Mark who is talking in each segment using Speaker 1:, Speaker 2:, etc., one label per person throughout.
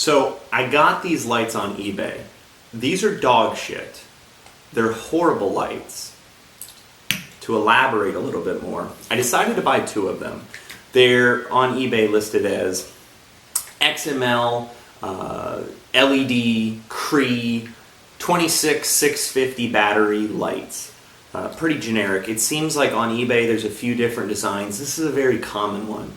Speaker 1: So I got these lights on eBay. These are dog shit. They're horrible lights. To elaborate a little bit more, I decided to buy two of them. They're on eBay listed as XML, LED, Cree, 26 650 battery lights. Pretty generic. It seems like on eBay there's a few different designs. This is a very common one.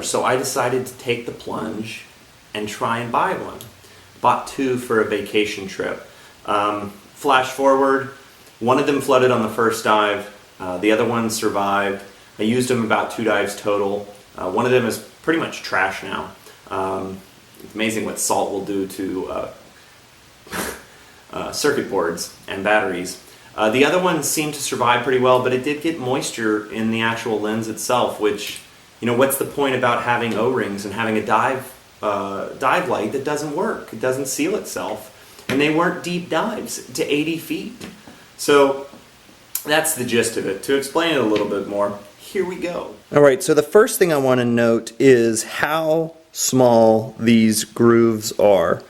Speaker 1: So I decided to take the plunge and try and buy one. Bought two for a vacation trip. Flash forward, one of them flooded on the first dive, the other one survived. I used them about 2 dives total. One of them is pretty much trash now. It's amazing what salt will do to circuit boards and batteries. The other one seemed to survive pretty well, but it did get moisture in the actual lens itself, which, you know, what's the point about having O-rings and having a dive light that doesn't work? It doesn't seal itself. And they weren't deep dives to 80 feet. So that's the gist of it. To explain it a little bit more, here we go. All right, so the first thing I want to note is how small these grooves are.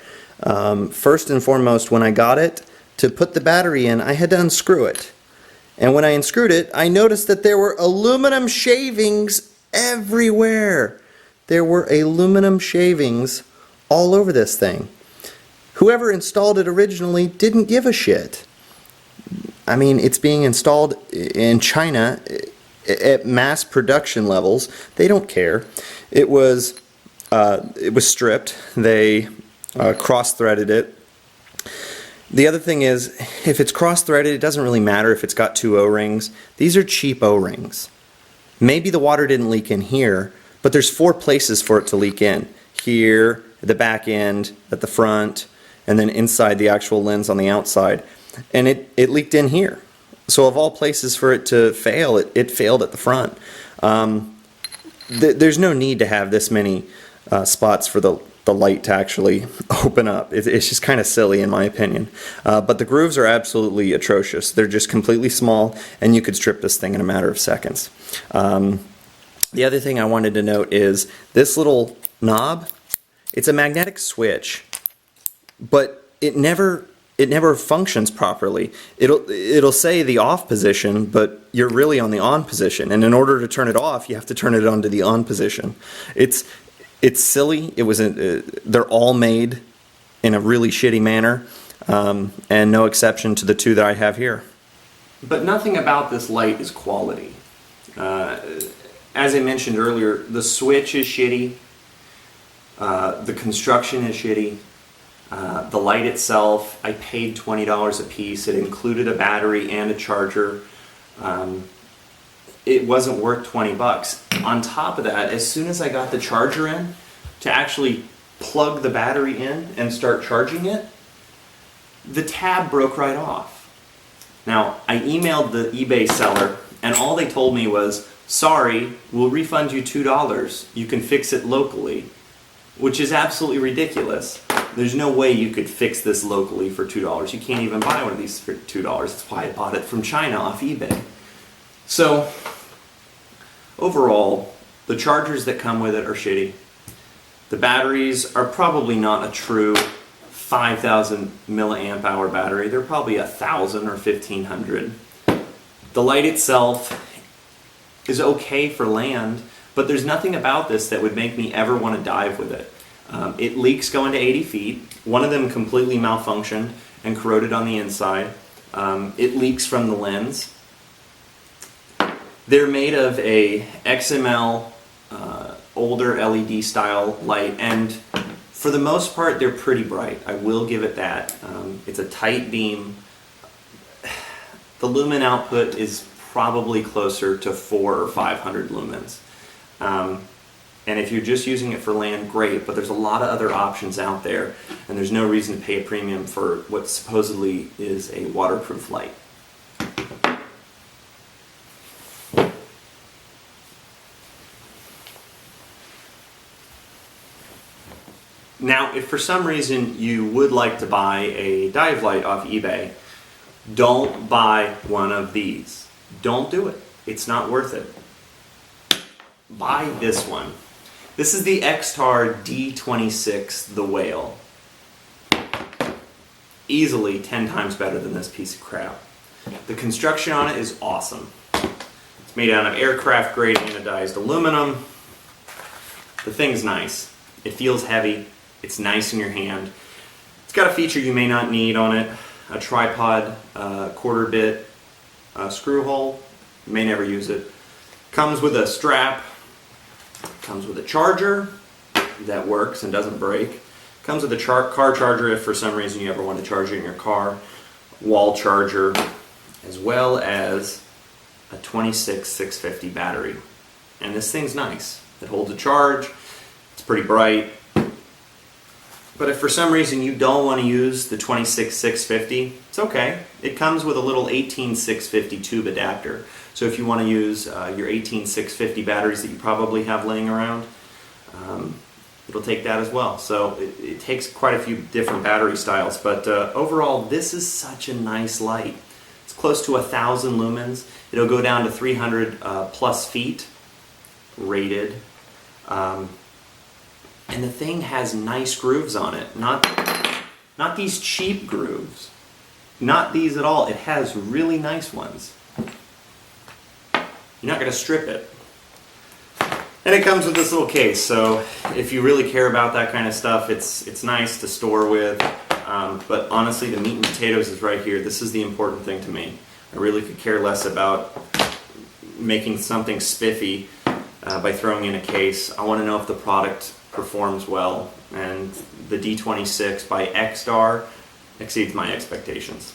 Speaker 1: First and foremost, when I got it, to put the battery in, I had to unscrew it. And when I unscrewed it, I noticed that there were aluminum shavings everywhere. There were aluminum shavings all over this thing. Whoever installed it originally didn't give a shit. I mean, it's being installed in China at mass production levels. They don't care. It was stripped. They cross-threaded it. The other thing is, if it's cross-threaded, it doesn't really matter if it's got 2 O-rings. These are cheap O-rings. Maybe the water didn't leak in here, but there's 4 places for it to leak in. Here, at the back end, at the front, and then inside the actual lens on the outside. And it leaked in here. So of all places for it to fail, it failed at the front. There's no need to have this many spots for the light to actually open up. It's just kind of silly in my opinion. But the grooves are absolutely atrocious. They're just completely small, and you could strip this thing in a matter of seconds. The other thing I wanted to note is this little knob. It's a magnetic switch, but it never functions properly. It'll say the off position, but you're really on the on position, and in order to turn it off, you have to turn it onto the on position. It's silly. They're all made in a really shitty manner, and no exception to the two that I have here. But nothing about this light is quality. As I mentioned earlier, the switch is shitty. The construction is shitty. The light itself, I paid $20 a piece. It included a battery and a charger. It wasn't worth 20 bucks. On top of that, as soon as I got the charger in, to actually plug the battery in and start charging it, the tab broke right off. Now, I emailed the eBay seller, and all they told me was, sorry, we'll refund you $2. You can fix it locally, which is absolutely ridiculous. There's no way you could fix this locally for $2. You can't even buy one of these for $2. That's why I bought it from China off eBay. So, overall, the chargers that come with it are shitty. The batteries are probably not a true 5,000 milliamp hour battery. They're probably 1,000 or 1,500. The light itself is okay for land, but there's nothing about this that would make me ever want to dive with it. It leaks going to 80 feet. One of them completely malfunctioned and corroded on the inside. It leaks from the lens. They're made of a XML older LED style light, and for the most part they're pretty bright. I will give it that. It's a tight beam. The lumen output is probably closer to 400 or 500 lumens. And if you're just using it for land, great, but there's a lot of other options out there, and there's no reason to pay a premium for what supposedly is a waterproof light. Now, if for some reason you would like to buy a dive light off eBay, don't buy one of these. Don't do it. It's not worth it. Buy this one. This is the Xtar D26, the whale. Easily 10 times better than this piece of crap. The construction on it is awesome. It's made out of aircraft grade anodized aluminum. The thing's nice. It feels heavy. It's nice in your hand. It's got a feature you may not need on it, a tripod quarter bit screw hole. You may never use it. Comes with a strap. Comes with a charger that works and doesn't break. Comes with a car charger if for some reason you ever want to charge it in your car. Wall charger, as well as a 26650 battery. And this thing's nice. It holds a charge. It's pretty bright. But if for some reason you don't want to use the 26650, it's okay. It comes with a little 18650 tube adapter. So if you want to use your 18650 batteries that you probably have laying around, it'll take that as well. So it takes quite a few different battery styles, but overall this is such a nice light. It's close to 1,000 lumens. It'll go down to 300 plus feet rated. And the thing has nice grooves on it, not these cheap grooves, not these at all. It has really nice ones. You're not going to strip it. And it comes with this little case, so if you really care about that kind of stuff, it's nice to store with. But honestly, the meat and potatoes is right here. This is the important thing to me. I really could care less about making something spiffy by throwing in a case. I want to know if the product performs well, and the D26 by Xtar exceeds my expectations.